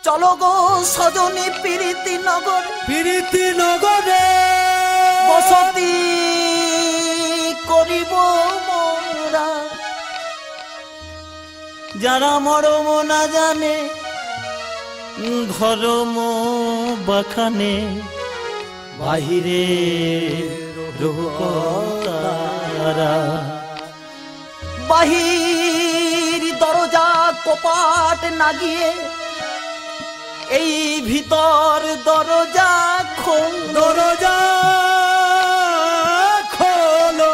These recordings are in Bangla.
চলো গো সজনী প্রীতি নগরে বসতি করিব মোরা। যারা মরম না জানে ধর্ম বাখানে বাহিরে রোহতারা। বাহির দরজা কপাট না গিয়ে এই ভিতর দরজা খোলো।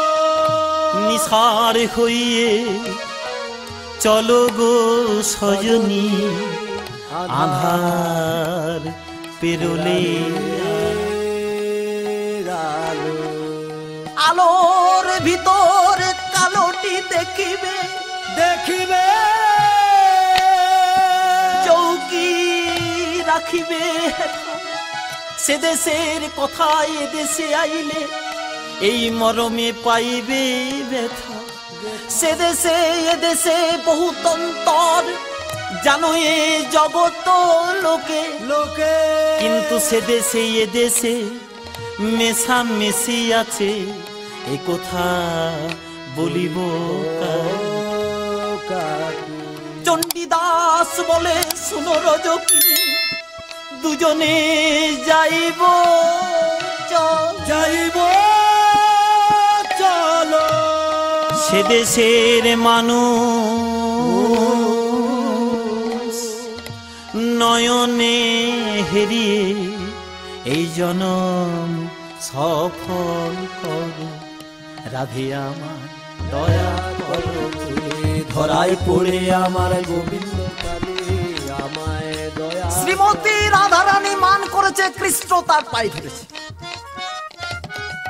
নিসার হইয়ে চলো গো সজনী আধার পেরোলে আলোর ভিতর কালোটি দেখিবে চৌকি রাখিবে। সে দেশের কথায় এদেশে আইলে এই মরমে পাইবে ব্যথা। সে দেশে এদেশে বহুত অন্তর জানো এ জগত লোকে কিন্তু সে দেশে এদেশে মেশামেশি আছে এ কথা বলিব। চণ্ডীদাস বলে শুনো রজকিনী দুজনে যাইব চলো। সে দেশের মানুষ নয়নে হেরিয়ে এই জনম সফল করো। রাধে আমার দয়া করো ধরায় পড়ে আমার গোবিন্দ আমায় দয়া। শ্রীমতী রাধারানী মান করেছে, কৃষ্ণ তার পায়ে ধরেছে।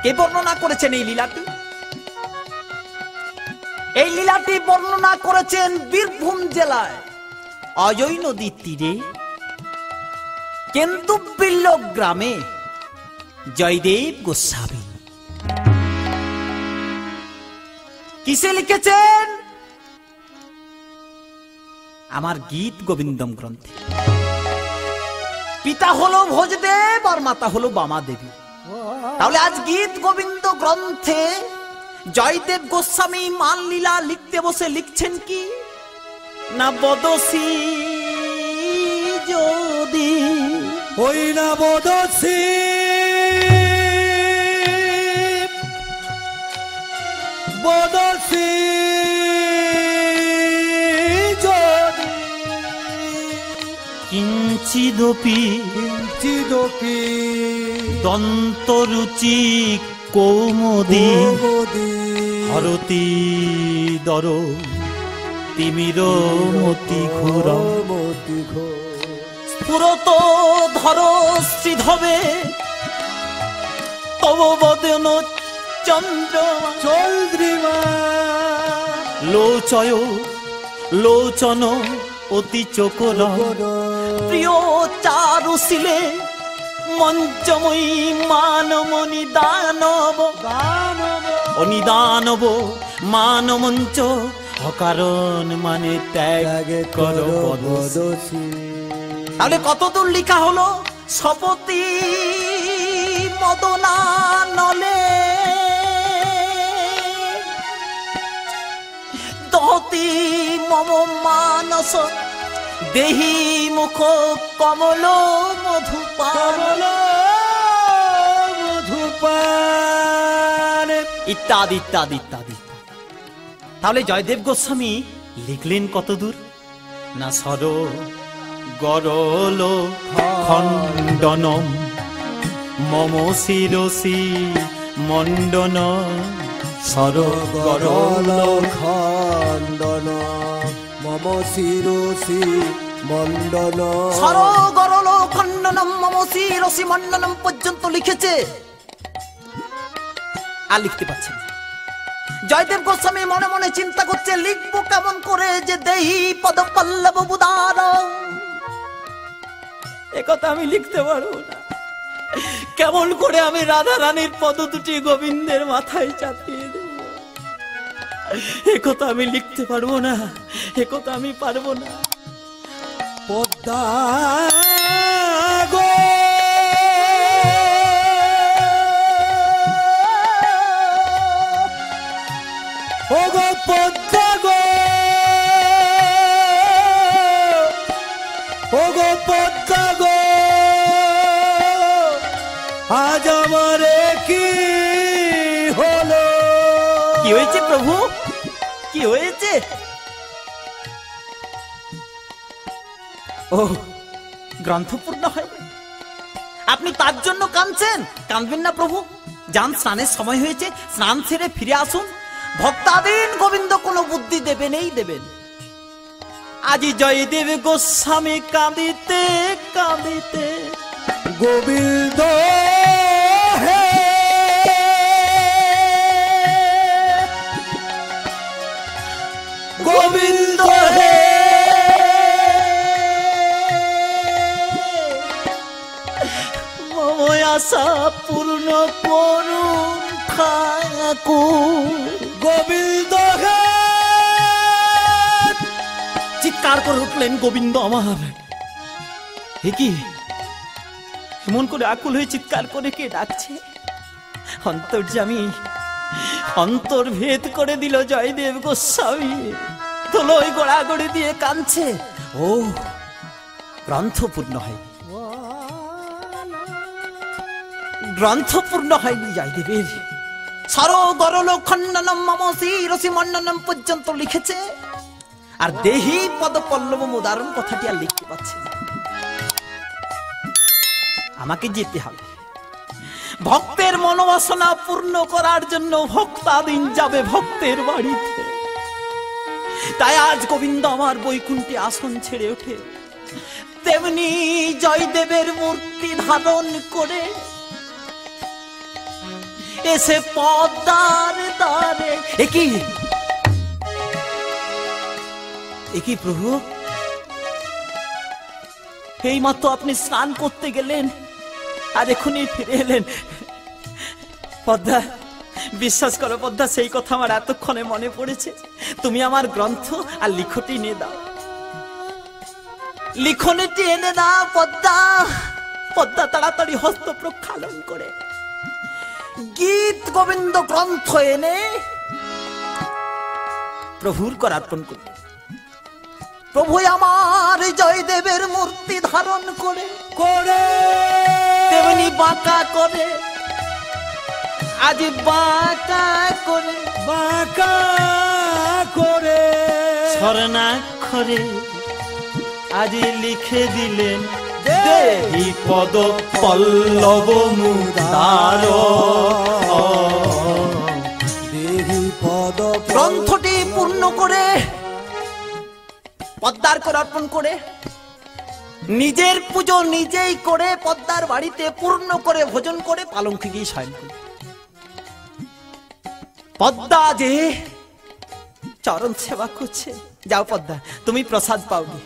কে বর্ণনা করেছেন এই লীলাটি? এই লীলাটি বর্ণনা করেছেন বীরভূম জেলায় অজয় নদীর তীরে কেন্দুবিল্ল গ্রামে জয়দেব গোস্বামী। কিসে লিখেছেন? আমার গীত গোবিন্দম গ্রন্থে। পিতা হলো ভোজদেব আর মাতা হলো বামা দেবী। তাহলে আজ গীত গোবিন্দ গ্রন্থে জয়দেব গোস্বামী মান লীলা লিখতে বসে লিখছেন কি না, বদসী যদি ওই না বদসী যদি কিঞ্চিদপি দন্তরুচি কৌমুদী হরতি দর তিমির মতি ঘোর স্ফুরত ধর শ্রীধবে তব বদন চন্দ্রিমা লোচয় লোচন অতি চকর প্রিয় চারুশীলে মঞ্চময়ী মানমণি দানব অনিদানব মানমঞ্চ অকারণ মানে ত্যাগ করো বদসী। তাহলে কতদূর লেখা হলো? সপতি মদনা নলে দহতি মম মানস দেহি মুখ কমল মধুপান ইত্যাদি ইত্যাদি ইত্যাদি। তাহলে জয়দেব গোস্বামী লিখলেন কত দূর না, সর গরল খণ্ডনম মম শিরসি মণ্ডন সর গরল খণ্ডন মম শিরসি মণ্ডন সর গরল খণ্ডনম মম শিরসি মণ্ডনম পর্যন্ত লিখেছে। আর লিখতে পারছেন জয়দেব গোস্বামী মনে মনে চিন্তা করছে লিখবো কেমন করে যে দেহি পদ পল্লব বুদার। একথা আমি লিখতে পারবো না। কেমন করে আমি রাধা রানীর পদ দুটি গোবিন্দের মাথায় চাপিয়ে দেব? একথা আমি লিখতে পারবো না, একথা আমি পারবো না। পদ্মা ও গো পদ্মা গো, আজ আমারে কি হলো? কি হয়েছে প্রভু, কি হয়েছে? ও গ্রন্থ পূর্ণ হয়, আপনি তার জন্য কাঁদছেন? কাঁদবেন না প্রভু, যান, স্নানের সময় হয়েছে, স্নান সেরে ফিরে আসুন। ভক্তাদিন গোবিন্দ কোনো বুদ্ধি দেবেনই দেবেন। আজি জয়দেব গোস্বামী কাঁদিতে কাঁদিতে গোবিন্দ হে, গোবিন্দ হে, মম আশা পূর্ণ করুন ঠাকুর। গোবিন্দ হে, চিৎকার করে উঠলেন গোবিন্দ আমার। এ কি, এমন করে আকুল হয়ে চিৎকার করে কে ডাকছে? অন্তর্যামী অন্তর ভেদ করে দিল জয়দেব গোস্বামী, তোলই গোড়াগড়ি দিয়ে কাঁদছে। ও গ্রন্থ পূর্ণ হয়নি, গ্রন্থ পূর্ণ হয়নি জয়দেবের। সরো গরল খণ্ডনম মম শিরসি মণ্ডনম পর্যন্ত লিখেছে, আর দেহি পদ পল্লব উদাহরণ কথাটি আর লিখতে পারছে না। আমাকে যেতে হবে, ভক্তের মনোবাসনা পূর্ণ করার জন্য ভক্তাদিন যাবে ভক্তের বাড়িতে। তাই আজ গোবিন্দ আমার বৈকুণ্ঠে আসন ছেড়ে ওঠে, তেমনি জয়দেবের মূর্তি ধারণ করে এসে পদ্মার দ্বারে। একই একই প্রভু, এই মাত্র আপনি স্নান করতে গেলেন আর এখনই ফিরে এলেন। পদ্মা, বিশ্বাস করো পদ্মা, সেই কথা আমার এতক্ষণে মনে পড়েছে। তুমি আমার গ্রন্থ আর লিখটি এনে দাও, লিখনটি এনে দাও পদ্মা। পদ্মা তাড়াতাড়ি হস্ত প্রক্ষালন করে গীত গোবিন্দ গ্রন্থ এনে প্রভুর করার্পণ করবে। প্রভু আমার জয়দেবের মূর্তি ধারণ করে করে তেমনি বাঁকা করে, আজ বাঁকা করে, বাঁকা করে স্বর্ণাক্ষরে আজ লিখে দিলেন, দেহি পদ পল্লব মুদার। দেহি পদ গ্রন্থটি পূর্ণ করে পদ্মার করে অর্পণ করে, নিজের পুজো নিজেই করে পদ্মার বাড়িতে পূর্ণ করে ভোজন করে পালঙ্কে গিয়ে শয়ন করে। পদ্মা যে চরণ সেবা করছে। যাও পদ্মা, তুমি প্রসাদ পাওনি।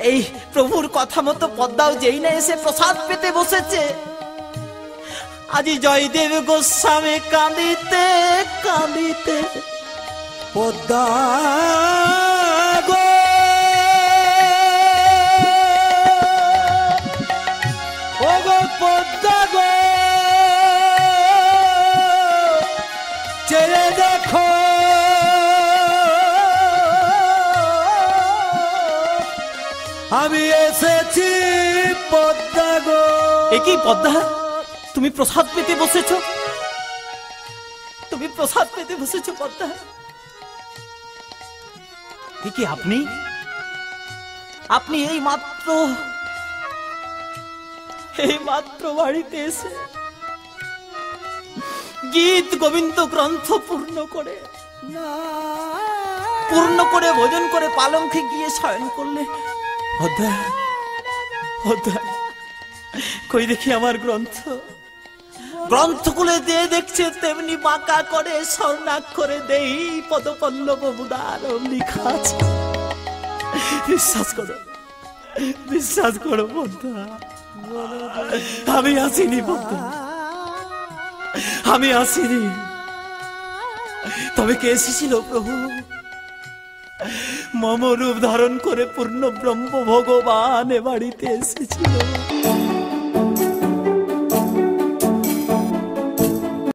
এই প্রভুর কথা মতো পদ্মাও যেই না এসে প্রসাদ পেতে বসেছে, আজি জয়দেব গোস্বামী কাঁদিতে কাঁদিতে পদ্মা গো, ও গো পদ্মা গো, চেয়ে দেখো আমি এসেছি পদ্মা গো। একই পদ্মা, তুমি প্রসাদ পেতে বসেছো, তুমি প্রসাদ পেতে বসেছো পদ্মা। কি আপনি আপনি এই মাত্র বাড়িতে এসে গীত গোবিন্দ গ্রন্থ পূর্ণ করে ভোজন করে পালঙ্কে গিয়ে শয়ন করলে। পদ্মা, পদ্মা, কই দেখি আমার গ্রন্থ। গ্রন্থ খুলে দিয়ে দেখছে তেমনি বাঁকা করে স্বর্ণাক্ষরে দেই পদপল্লব মুদার লেখা আছে। বিশ্বাস করো, বিশ্বাস করো পদ্মা, আমি আসিনি পদ্মা, আমি আসিনি। তবে কে এসেছিল প্রভু? মম রূপ ধারণ করে পূর্ণ ব্রহ্ম ভগবান এ বাড়িতে এসেছিল।